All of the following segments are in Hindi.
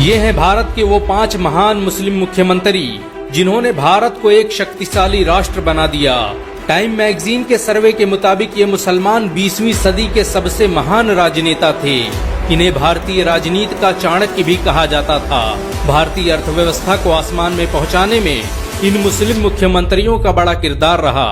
ये हैं भारत के वो 5 महान मुस्लिम मुख्यमंत्री जिन्होंने भारत को एक शक्तिशाली राष्ट्र बना दिया। टाइम मैगजीन के सर्वे के मुताबिक ये मुसलमान 20वीं सदी के सबसे महान राजनेता थे। इन्हें भारतीय राजनीति का चाणक्य भी कहा जाता था। भारतीय अर्थव्यवस्था को आसमान में पहुंचाने में इन मुस्लिम मुख्यमंत्रियों का बड़ा किरदार रहा।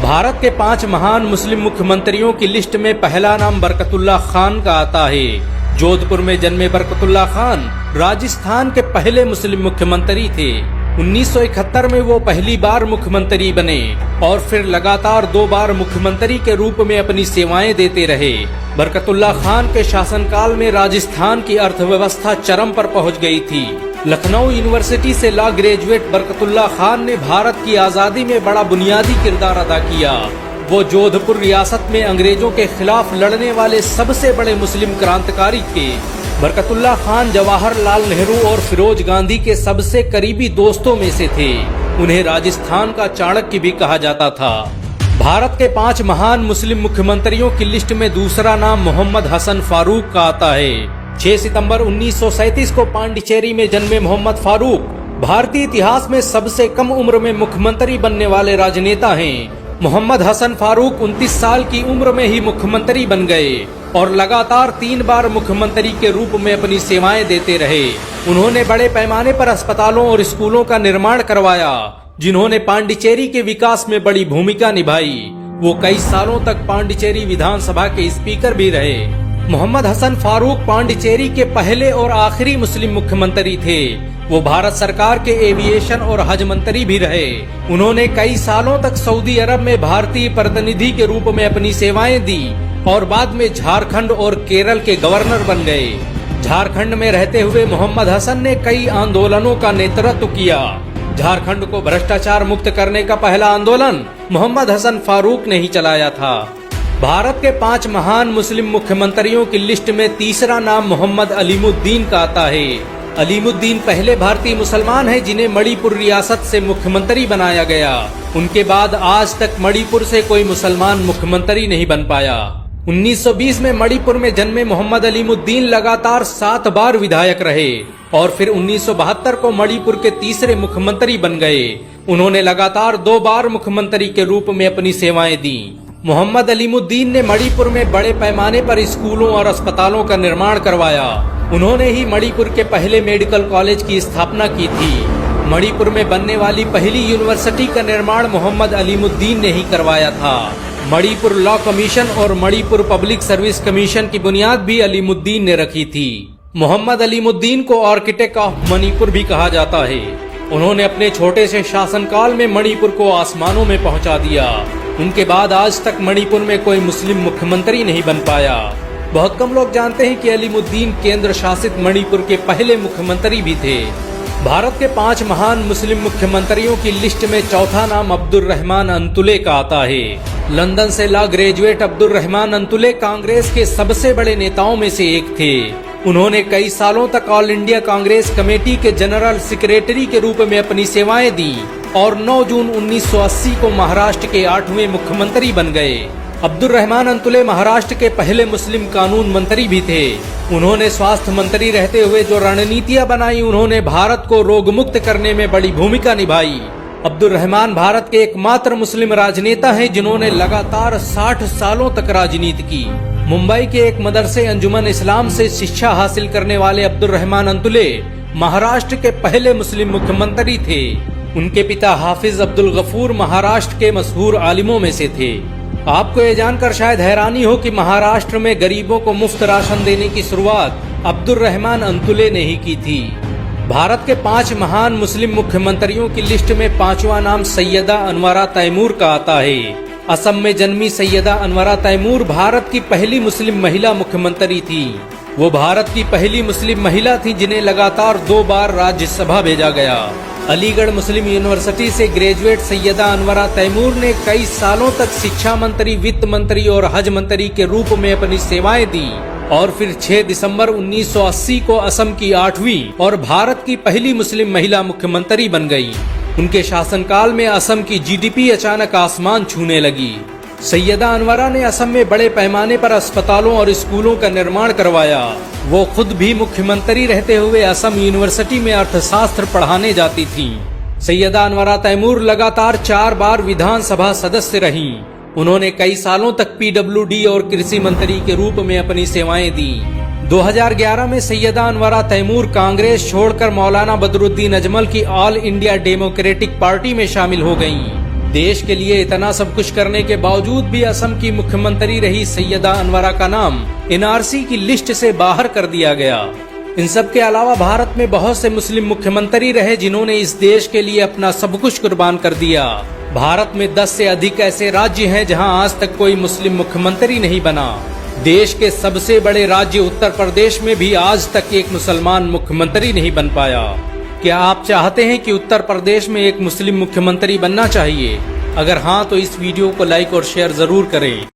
भारत के 5 महान मुस्लिम मुख्यमंत्रियों की लिस्ट में पहला नाम बरकतुल्लाह खान का आता है। जोधपुर में जन्मे बरकतुल्लाह खान राजस्थान के पहले मुस्लिम मुख्यमंत्री थे। 1971 में वो पहली बार मुख्यमंत्री बने और फिर लगातार 2 बार मुख्यमंत्री के रूप में अपनी सेवाएं देते रहे। बरकतुल्लाह खान के शासनकाल में राजस्थान की अर्थव्यवस्था चरम पर पहुंच गई थी। लखनऊ यूनिवर्सिटी से लॉ ग्रेजुएट बरकतुल्लाह खान ने भारत की आजादी में बड़ा बुनियादी किरदार अदा किया। वो जोधपुर रियासत में अंग्रेजों के खिलाफ लड़ने वाले सबसे बड़े मुस्लिम क्रांतिकारी थे। बरकतुल्लाह खान जवाहरलाल नेहरू और फिरोज गांधी के सबसे करीबी दोस्तों में से थे। उन्हें राजस्थान का चाणक्य भी कहा जाता था। भारत के 5 महान मुस्लिम मुख्यमंत्रियों की लिस्ट में दूसरा नाम मोहम्मद हसन फारूक का आता है। 6 सितंबर 1937 को पांडिचेरी में जन्मे मोहम्मद फारूक भारतीय इतिहास में सबसे कम उम्र में मुख्यमंत्री बनने वाले राजनेता हैं। मोहम्मद हसन फारूक 29 साल की उम्र में ही मुख्यमंत्री बन गए और लगातार 3 बार मुख्यमंत्री के रूप में अपनी सेवाएं देते रहे। उन्होंने बड़े पैमाने पर अस्पतालों और स्कूलों का निर्माण करवाया, जिन्होंने पांडिचेरी के विकास में बड़ी भूमिका निभाई। वो कई सालों तक पांडिचेरी विधानसभा के स्पीकर भी रहे। मोहम्मद हसन फारूक पांडिचेरी के पहले और आखिरी मुस्लिम मुख्यमंत्री थे। वो भारत सरकार के एविएशन और हज मंत्री भी रहे। उन्होंने कई सालों तक सऊदी अरब में भारतीय प्रतिनिधि के रूप में अपनी सेवाएं दी और बाद में झारखंड और केरल के गवर्नर बन गए। झारखंड में रहते हुए मोहम्मद हसन ने कई आंदोलनों का नेतृत्व किया। झारखंड को भ्रष्टाचार मुक्त करने का पहला आंदोलन मोहम्मद हसन फारूक ने ही चलाया था। भारत के 5 महान मुस्लिम मुख्यमंत्रियों की लिस्ट में तीसरा नाम मोहम्मद अलीमुद्दीन का आता है। अलीमुद्दीन पहले भारतीय मुसलमान हैं जिन्हें मणिपुर रियासत से मुख्यमंत्री बनाया गया। उनके बाद आज तक मणिपुर से कोई मुसलमान मुख्यमंत्री नहीं बन पाया। 1920 में मणिपुर में जन्मे मोहम्मद अलीमुद्दीन लगातार 7 बार विधायक रहे और फिर 1972 को मणिपुर के तीसरे मुख्यमंत्री बन गए। उन्होंने लगातार 2 बार मुख्यमंत्री के रूप में अपनी सेवाएं दी। मोहम्मद अलीमुद्दीन ने मणिपुर में बड़े पैमाने पर स्कूलों और अस्पतालों का निर्माण करवाया। उन्होंने ही मणिपुर के पहले मेडिकल कॉलेज की स्थापना की थी। मणिपुर में बनने वाली पहली यूनिवर्सिटी का निर्माण मोहम्मद अलीमुद्दीन ने ही करवाया था। मणिपुर लॉ कमीशन और मणिपुर पब्लिक सर्विस कमीशन की बुनियाद भी अलीमुद्दीन ने रखी थी। मोहम्मद अलीमुद्दीन को आर्किटेक्ट ऑफ मणिपुर भी कहा जाता है। उन्होंने अपने छोटे से शासनकाल में मणिपुर को आसमानों में पहुंचा दिया। उनके बाद आज तक मणिपुर में कोई मुस्लिम मुख्यमंत्री नहीं बन पाया। बहुत कम लोग जानते हैं कि अलीमुद्दीन केंद्र शासित मणिपुर के पहले मुख्यमंत्री भी थे। भारत के 5 महान मुस्लिम मुख्यमंत्रियों की लिस्ट में चौथा नाम अब्दुल रहमान अंतुले का आता है। लंदन से लॉ ग्रेजुएट अब्दुल रहमान अंतुले कांग्रेस के सबसे बड़े नेताओं में से एक थे। उन्होंने कई सालों तक ऑल इंडिया कांग्रेस कमेटी के जनरल सेक्रेटरी के रूप में अपनी सेवाएं दी और 9 जून 1980 को महाराष्ट्र के 8वें मुख्यमंत्री बन गए। अब्दुल रहमान अंतुले महाराष्ट्र के पहले मुस्लिम कानून मंत्री भी थे। उन्होंने स्वास्थ्य मंत्री रहते हुए जो रणनीतियां बनाई, उन्होंने भारत को रोग मुक्त करने में बड़ी भूमिका निभाई। अब्दुल रहमान भारत के एकमात्र मुस्लिम राजनेता हैं जिन्होंने लगातार 60 सालों तक राजनीति की। मुंबई के एक मदरसे अंजुमन इस्लाम से शिक्षा हासिल करने वाले अब्दुल रहमान अंतुले महाराष्ट्र के पहले मुस्लिम मुख्यमंत्री थे। उनके पिता हाफिज अब्दुल गफूर महाराष्ट्र के मशहूर आलिमों में से थे। आपको ये जानकर शायद हैरानी हो कि महाराष्ट्र में गरीबों को मुफ्त राशन देने की शुरुआत अब्दुल रहमान अंतुले ने ही की थी। भारत के 5 महान मुस्लिम मुख्यमंत्रियों की लिस्ट में 5वां नाम सैयदा अनवरा तैमूर का आता है। असम में जन्मी सैयदा अनवरा तैमूर भारत की पहली मुस्लिम महिला मुख्यमंत्री थी। वो भारत की पहली मुस्लिम महिला थी जिन्हें लगातार 2 बार राज्यसभा भेजा गया। अलीगढ़ मुस्लिम यूनिवर्सिटी से ग्रेजुएट सैयदा अनवरा तैमूर ने कई सालों तक शिक्षा मंत्री, वित्त मंत्री और हज मंत्री के रूप में अपनी सेवाएं दी और फिर 6 दिसंबर 1980 को असम की 8वीं और भारत की पहली मुस्लिम महिला मुख्यमंत्री बन गई। उनके शासनकाल में असम की जीडीपी अचानक आसमान छूने लगी। सैयदा अनवरा ने असम में बड़े पैमाने पर अस्पतालों और स्कूलों का निर्माण करवाया। वो खुद भी मुख्यमंत्री रहते हुए असम यूनिवर्सिटी में अर्थशास्त्र पढ़ाने जाती थीं। सैयदा अनवरा तैमूर लगातार 4 बार विधानसभा सदस्य रहीं। उन्होंने कई सालों तक पीडब्ल्यूडी और कृषि मंत्री के रूप में अपनी सेवाएं दी। 2011 में सैयदा अनवरा तैमूर कांग्रेस छोड़कर मौलाना बदरुद्दीन अजमल की ऑल इंडिया डेमोक्रेटिक पार्टी में शामिल हो गयीं। देश के लिए इतना सब कुछ करने के बावजूद भी असम की मुख्यमंत्री रही सैयदा अनवरा का नाम एनआरसी की लिस्ट से बाहर कर दिया गया। इन सब के अलावा भारत में बहुत से मुस्लिम मुख्यमंत्री रहे जिन्होंने इस देश के लिए अपना सब कुछ कुर्बान कर दिया। भारत में 10 से अधिक ऐसे राज्य हैं जहां आज तक कोई मुस्लिम मुख्यमंत्री नहीं बना। देश के सबसे बड़े राज्य उत्तर प्रदेश में भी आज तक एक मुसलमान मुख्यमंत्री नहीं बन पाया। क्या आप चाहते हैं कि उत्तर प्रदेश में एक मुस्लिम मुख्यमंत्री बनना चाहिए? अगर हाँ तो इस वीडियो को लाइक और शेयर जरूर करें।